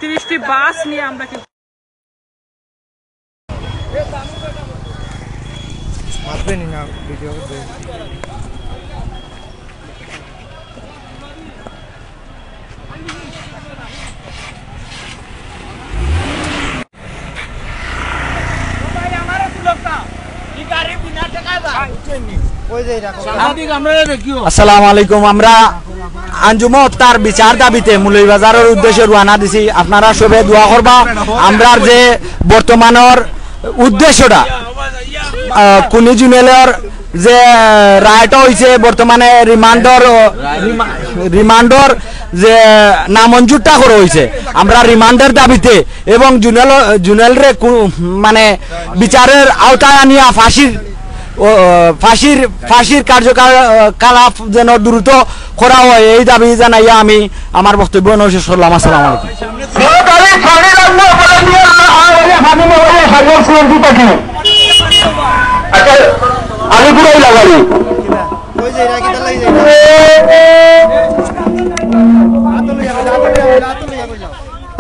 ত্রিশটি বাস নিয়ে আমরা কিন্তু আসসালামু আলাইকুম। আমরা আঞ্জুম হত্যার বিচার দাবিতে মৌলভীবাজারের উদ্দেশ্যে রওনা দিছি। আপনারা সবে দোয়া করবা। আমরা যে বর্তমানের উদ্দেশ্যটা কুনি জুনেলের যে রায়টা হয়েছে বর্তমানে রিমান্ডর যে নামঞ্জুরটা করা হয়েছে, আমরা রিমান্ডের দাবিতে এবং জুনেলরে মানে বিচারের আওতায় আনিয়া ফাঁসির কার্যকলাপ যেন দ্রুত করা হয় এই দাবি জানাইয়া আমি আমার বক্তব্য শেষ করলাম। আসসালামু আলাইকুম।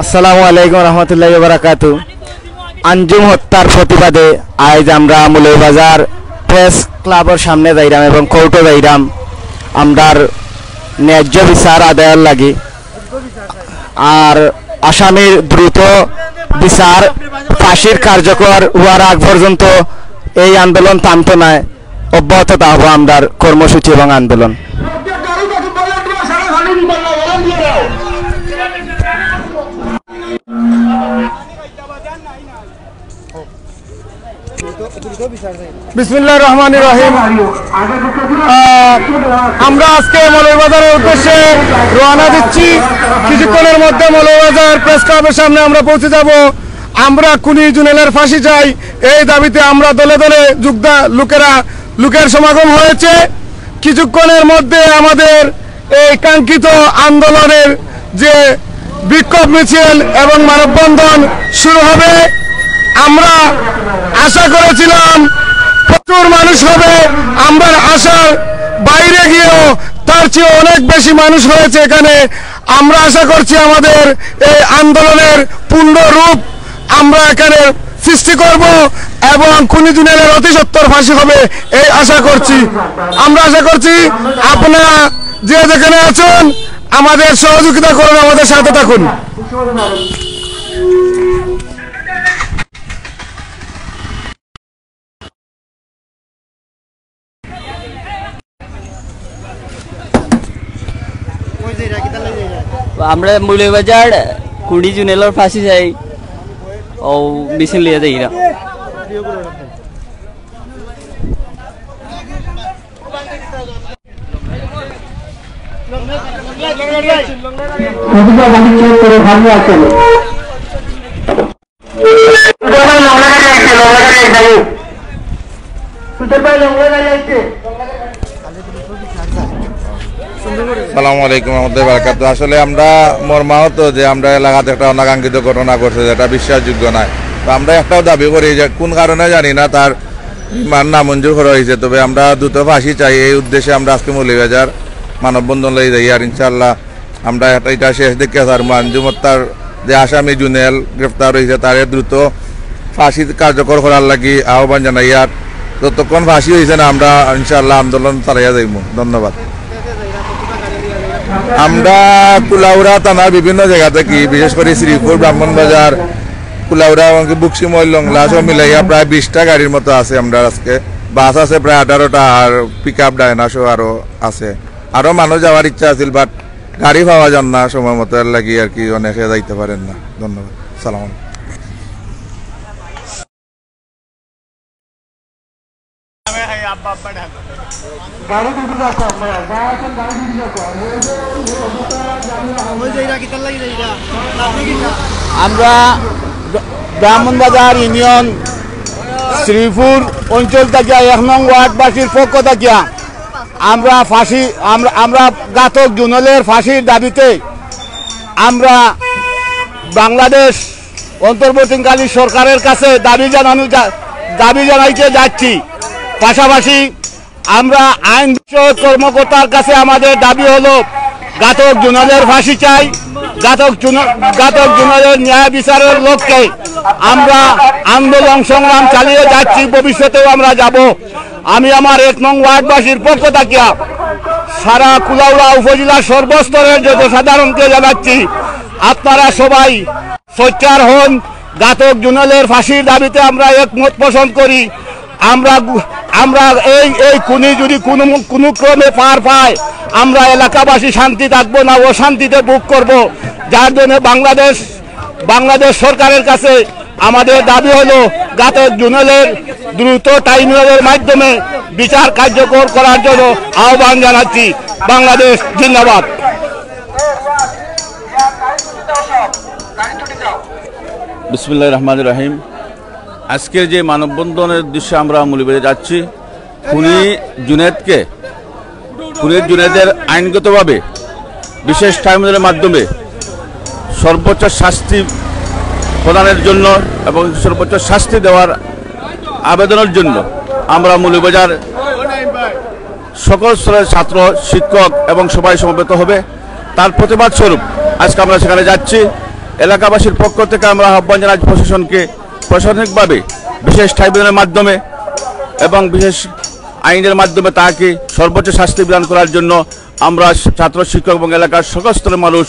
আসসালামু আলাইকুম রহমতুল্লাহি ওয়া বারাকাতুহু। আঞ্জুম হত্যার প্রতিবাদে আজ আমরা মৌলভীবাজার প্রেস ক্লাবের সামনে যাইরাম এবং কোর্টে যাইরাম আমরার ন্যায্য বিচার আদায়ের লাগি। আর আসামির দ্রুত বিচার ফাঁসির কার্যকর হওয়ার আগ পর্যন্ত এই আন্দোলন থামতো না, অব্যাহত থাকবো আমরার কর্মসূচি এবং আন্দোলন। বিসমিল্লাহির রহমানির রহিম। আমরা আজকে মৌলভীবাজারের উদ্দেশ্যে রওনা দিচ্ছি। কিছুক্ষণের মধ্যে মৌলভীবাজার প্রেস ক্লাবের সামনে আমরা পৌঁছে যাব। আমরা কুনি জুনেলের ফাঁসি চাই, এই দাবিতে আমরা দলে দলে লোকের সমাগম হয়েছে। কিছুক্ষণের মধ্যে আমাদের এই কাঙ্ক্ষিত আন্দোলনের যে বিক্ষোভ মিছিল এবং মানববন্ধন শুরু হবে। আমরা আশা করেছিলাম প্রচুর মানুষ হবে, আমরা আশার বাইরে গিয়েও তার চেয়ে অনেক বেশি মানুষ হয়েছে এখানে। আমরা আশা করছি আমাদের এই আন্দোলনের পূর্ণ রূপ আমরা এখানে সৃষ্টি করব এবং খুনি জুনেলের অতি সত্বর ফাঁসি হবে এই আশা করছি। আমরা আশা করছি আপনারা যে যেখানে আছেন আমাদের সহযোগিতা করুন, আমাদের সাথে থাকুন। আমরা মৌলভীবাজার কুড়ি জুনেলের ফাঁসি চাই ও মিছিল লিয়ে যাই। আসসালামু আলাইকুম রহমতুল্লাহি ওয়া বারাকাতুহু। আসলে আমরা মর্মাহত যে আমরা এলাকাতে একটা অনাকাঙ্ক্ষিত ঘটনা ঘটছে যেটা বিশ্বাসযোগ্য নয়। তো আমরা একটাও দাবি করি যে কোন কারণে জানি না তার রিমান্ড নামঞ্জুর করা হয়েছে, তবে আমরা দ্রুত ফাঁসি চাই। এই উদ্দেশ্যে আমরা আজকে মৌলভীবাজার মানববন্ধন লই যাই। আর ইনশাআল্লাহ আমরা এটা শেষ দেখে স্যার আঞ্জুম হত্যার যে আসামি জুনেল গ্রেফতার হয়েছে তার দ্রুত ফাঁসি কার্যকর করার লাগি আহ্বান জানাই। আর যতক্ষণ ফাঁসি হয়েছে না আমরা ইনশাআল্লাহ আন্দোলন চালাইয়া যাইব। ধন্যবাদ। আমরা কুলাউড়া থানার বিভিন্ন জায়গা থেকে, বিশেষ করে শ্রীপুর, ব্রাহ্মণবাজার, কুলাউড়া এমনকি বুকসিমল, লংলা সব মিলাইয়া প্রায় 20টা গাড়ির মতো আছে। আমরা আজকে বাস আছে প্রায় 18টা, আর পিক আপ ডায়নাসও আরও আছে। আরও মানুষ যাওয়ার ইচ্ছা আছিল, বাট গাড়ি পাওয়া যান না সময় মতো, এর লাগি আর কি অনেকে যাইতে পারেন না। ধন্যবাদ। সালাম আলাইকুম। আমরা ব্রাহ্মণবাজার ইউনিয়ন শ্রীপুর অঞ্চল থেকে 1 নং ওয়ার্ডবাসীর পক্ষ থেকে আমরা ফাঁসি আমরা ঘাতক জুনেলের ফাঁসির দাবিতে আমরা বাংলাদেশ অন্তর্বর্তীকালীন সরকারের কাছে দাবি জানাইতে যাচ্ছি। পাশাপাশি আমরা আইন বিষয়ক কর্মকর্তার কাছে আমাদের দাবি হলো ঘাতক জুনেলের ফাঁসি চাই। ঘাতক জুনেলের ন্যায় বিচারের লক্ষ্যে আমরা আন্দোলন সংগ্রাম চালিয়ে যাচ্ছি, ভবিষ্যতেও আমরা যাব। আমি আমার 1 নং ওয়ার্ডবাসীর পক্ষ থেকে সারা কুলাউড়া উপজেলার সর্বস্তরের যত সাধারণকে জানাচ্ছি, আপনারা সবাই সোচ্চার হন। ঘাতক জুনেলের ফাঁসির দাবিতে আমরা একমত পোষণ করি। আমরা এই খুনি যদি কোনো ক্রমে পার পায়, আমরা এলাকাবাসী শান্তি থাকবো না, অশান্তিতে ভোগ করব। যার জন্য বাংলাদেশ সরকারের কাছে আমাদের দাবি হলো ঘাতক জুনেলের দ্রুত ট্রাইব্যুনালের মাধ্যমে বিচার কার্যকর করার জন্য আহ্বান জানাচ্ছি। বাংলাদেশ জিন্দাবাদ। বিসমিল্লাহির রহমানির রহিম। আজকের যে মানববন্ধনের উদ্দেশ্যে আমরা মৌলভীবাজারে যাচ্ছি, খুনি জুনেদের আইনগতভাবে বিশেষ ট্রাইব্যুনালের মাধ্যমে সর্বোচ্চ শাস্তি প্রদানের জন্য এবং সর্বোচ্চ শাস্তি দেওয়ার আবেদনের জন্য আমরা মৌলভীবাজার সকল স্তরের ছাত্র, শিক্ষক এবং সবাই সমবেত হবে। তার প্রতিবাদ স্বরূপ আজকে আমরা সেখানে যাচ্ছি। এলাকাবাসীর পক্ষ থেকে আমরা আহ্বান জানাই প্রশাসনকে প্রশাসনিকভাবে বিশেষ ট্রাইব্যুনালের মাধ্যমে এবং বিশেষ আইনের মাধ্যমে তাকে সর্বোচ্চ শাস্তি বিধান করার জন্য আমরা ছাত্র, শিক্ষক এবং এলাকার সকল স্তরের মানুষ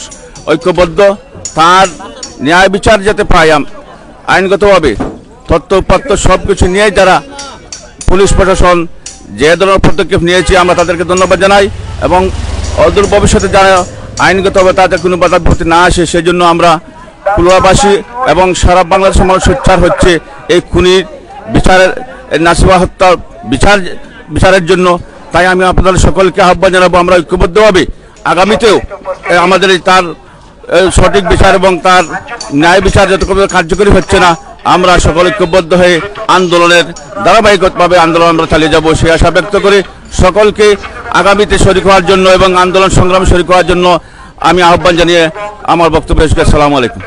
ঐক্যবদ্ধ। তার ন্যায় বিচার যাতে পাই আইনগতভাবে তথ্য উপাত্ত সব কিছু নিয়ে যারা পুলিশ প্রশাসন যে ধরনের পদক্ষেপ নিয়েছে আমরা তাদেরকে ধন্যবাদ জানাই এবং অদূর ভবিষ্যতে যারা আইনগতভাবে তাদের কোনো বাধা বিপত্তি না আসে সেজন্য আমরা কুলাবাসী এবং সারা বাংলাদেশের মানুষ সোচ্চার হচ্ছে এই খুনির বিচারের, নাসিবা হত্যার বিচারের জন্য। তাই আমি আপনাদের সকলকে আহ্বান জানাবো আমরা ঐক্যবদ্ধভাবে আগামীতেও আমাদের তার সঠিক বিচার এবং তার ন্যায় বিচার যতক্ষণ কার্যকরী হচ্ছে না, আমরা সকল ঐক্যবদ্ধ হয়ে আন্দোলনের ধারাবাহিকভাবে আন্দোলন আমরা চালিয়ে যাব সেই আশা ব্যক্ত করে সকলকে আগামীতে শরীক হওয়ার জন্য এবং আন্দোলন সংগ্রামে শরীক হওয়ার জন্য আমি আহ্বান জানিয়ে আমার বক্তব্য শেষ করি। আসসালামু আলাইকুম।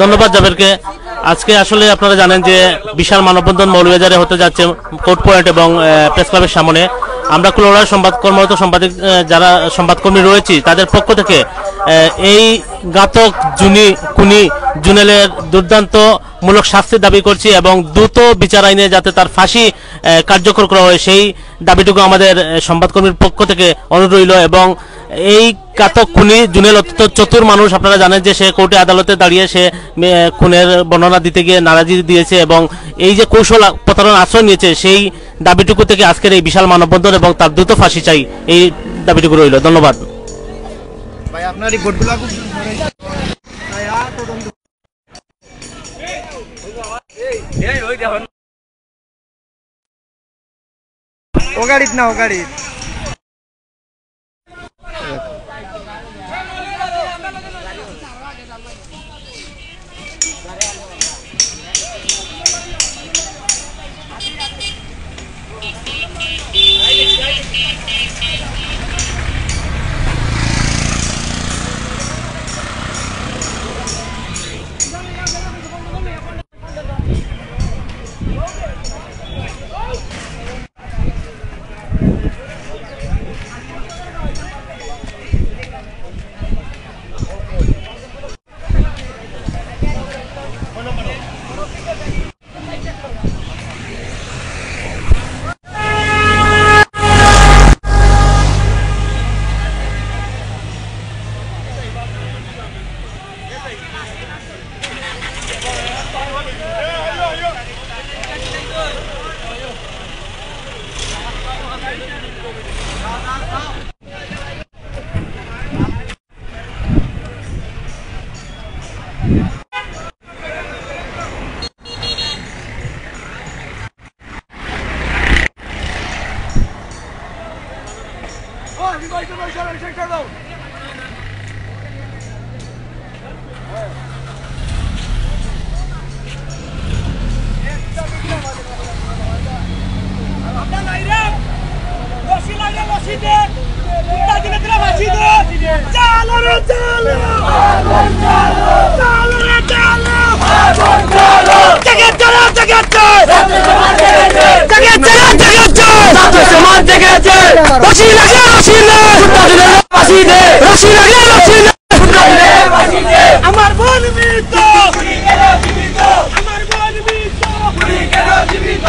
ধন্যবাদ জাবেরকে। আজকে আসলে আপনারা জানেন যে বিশাল মানববন্ধন মৌলভীবাজারে হতে যাচ্ছে কোর্ট পয়েন্ট এবং প্রেস ক্লাবের সামনে। আমরা কুলাউড়ার কর্মরত সাংবাদিক যারা সংবাদকর্মী রয়েছি তাদের পক্ষ থেকে এই ঘাতক খুনি জুনেলের দুর্দান্তমূলক শাস্তি দাবি করছি এবং দ্রুত বিচার আইনে যাতে তার ফাঁসি কার্যকর করা হয় সেই দাবিটুকু আমাদের সংবাদকর্মীর পক্ষ থেকে অনুরোধ রইল। এবং এই ঘাতক খুনি জুনেল অত্যন্ত চতুর মানুষ। আপনারা জানেন যে সে কোর্টে আদালতে দাঁড়িয়ে সে খুনের বর্ণনা দিতে গিয়ে নারাজি দিয়েছে এবং এই যে কৌশল প্রতারণা আশ্রয় নিয়েছে সেই দাবিটুকু থেকে আজকের এই বিশাল মানববন্ধন এবং তার দ্রুত ফাঁসি চাই এই দাবিটুকু রইল। ধন্যবাদ ভাই। আপনার রিপোর্টগুলো ও গাড়িত না ও গাড়িত উদ্দেশ্যে মাঠ জেগেছে রশি লাগে রশি নে রশি দে রশি লাগে রশি নে আমার বোন মৃত আমার বোন মৃত